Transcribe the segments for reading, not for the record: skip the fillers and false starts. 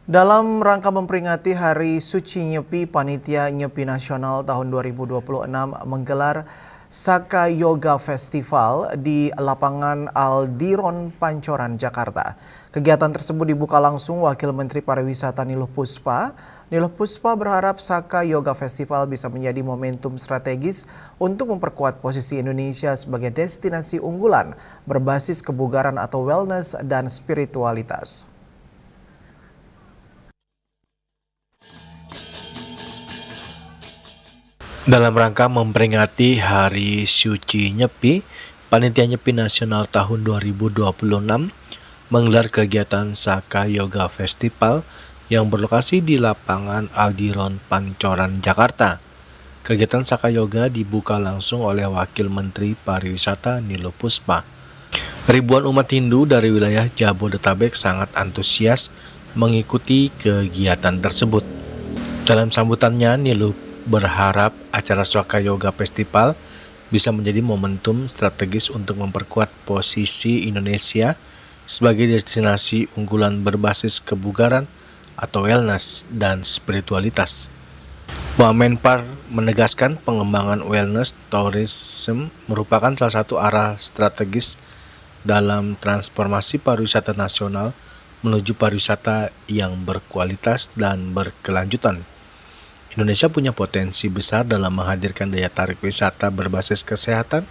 Dalam rangka memperingati Hari Suci Nyepi, Panitia Nyepi Nasional tahun 2026 menggelar Saka Yoga Festival di lapangan Aldiron, Pancoran, Jakarta. Kegiatan tersebut dibuka langsung Wakil Menteri Pariwisata Niluh Puspa. Niluh Puspa berharap Saka Yoga Festival bisa menjadi momentum strategis untuk memperkuat posisi Indonesia sebagai destinasi unggulan berbasis kebugaran atau wellness dan spiritualitas. Dalam rangka memperingati Hari Suci Nyepi, Panitia Nyepi Nasional tahun 2026 menggelar kegiatan Saka Yoga Festival yang berlokasi di lapangan Aldiron, Pancoran, Jakarta. Kegiatan Saka Yoga dibuka langsung oleh Wakil Menteri Pariwisata Niluh Puspa. Ribuan umat Hindu dari wilayah Jabodetabek sangat antusias mengikuti kegiatan tersebut. Dalam sambutannya, Niluh berharap acara Saka Yoga Festival bisa menjadi momentum strategis untuk memperkuat posisi Indonesia sebagai destinasi unggulan berbasis kebugaran atau wellness dan spiritualitas. Wamenpar menegaskan pengembangan wellness tourism merupakan salah satu arah strategis dalam transformasi pariwisata nasional menuju pariwisata yang berkualitas dan berkelanjutan. Indonesia punya potensi besar dalam menghadirkan daya tarik wisata berbasis kesehatan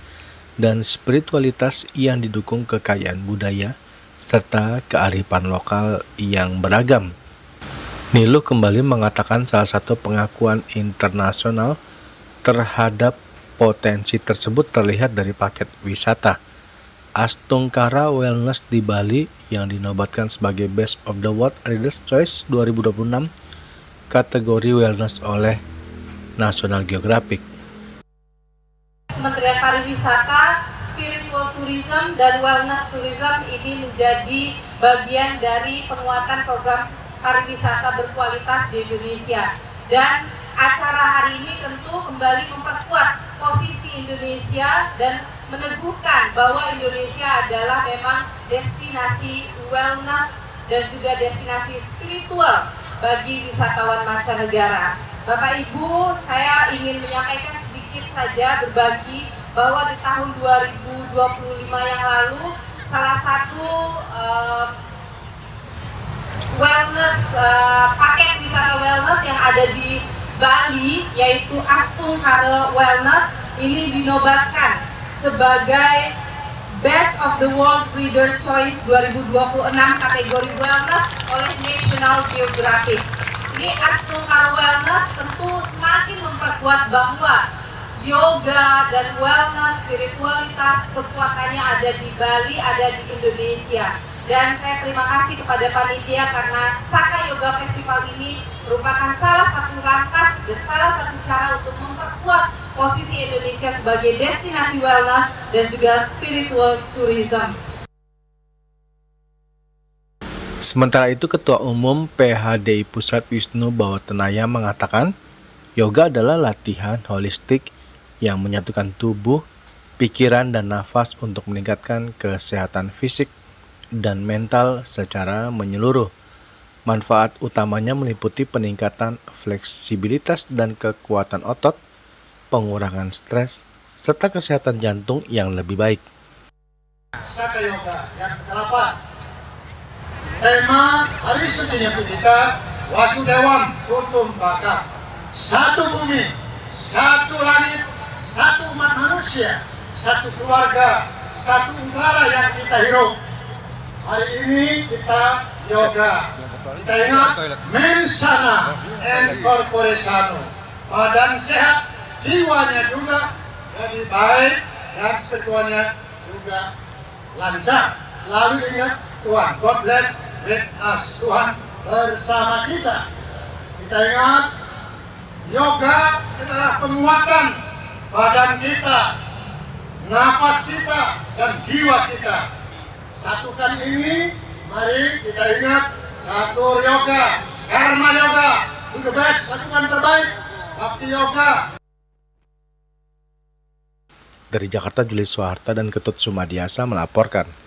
dan spiritualitas yang didukung kekayaan budaya serta kearifan lokal yang beragam. Niluh kembali mengatakan salah satu pengakuan internasional terhadap potensi tersebut terlihat dari paket wisata Astungkara Wellness di Bali yang dinobatkan sebagai Best of the World Readers' Choice 2026 kategori wellness oleh National Geographic. Kementerian Pariwisata, Spiritual Tourism, dan Wellness Tourism ini menjadi bagian dari penguatan program pariwisata berkualitas di Indonesia. Dan acara hari ini tentu kembali memperkuat posisi Indonesia dan meneguhkan bahwa Indonesia adalah memang destinasi wellness dan juga destinasi spiritual bagi wisatawan mancanegara. Bapak Ibu, saya ingin menyampaikan sedikit saja berbagi bahwa di tahun 2025 yang lalu salah satu paket wisata wellness yang ada di Bali yaitu Astungkara Wellness ini dinobatkan sebagai Best of the World Readers' Choice 2026 kategori wellness oleh National Geographic. Ini Astungkara Wellness tentu semakin memperkuat bahwa yoga dan wellness, spiritualitas, kekuatannya ada di Bali, ada di Indonesia. Dan saya terima kasih kepada panitia karena Saka Yoga Festival ini merupakan salah satu langkah dan salah satu cara untuk memperkuat posisi Indonesia sebagai destinasi wellness dan juga spiritual tourism. Sementara itu, Ketua Umum PHDI Pusat Wisnu Bawatenaya mengatakan, yoga adalah latihan holistik yang menyatukan tubuh, pikiran, dan nafas untuk meningkatkan kesehatan fisik dan mental secara menyeluruh. Manfaat utamanya meliputi peningkatan fleksibilitas dan kekuatan otot, pengurangan stres, serta kesehatan jantung yang lebih baik. Saka Yoga yang ke-8. Tema Hari Suci Nyepi kita Wasudewam Kutumbaka. Satu bumi, satu langit, satu umat manusia, satu keluarga, satu udara yang kita hirup. Hari ini kita yoga. Kita ingat mensana and corpore sano. Badan sehat, jiwanya juga jadi baik dan spiritualnya juga lancar. Selalu ingat Tuhan, God bless with us, Tuhan bersama kita. Kita ingat yoga adalah penguatan badan kita, nafas kita, dan jiwa kita. Satukan ini, mari kita ingat catur yoga, karma yoga, the best, satukan terbaik, bakti yoga. Dari Jakarta, Julius Soeharta dan Ketut Sumadiasa melaporkan.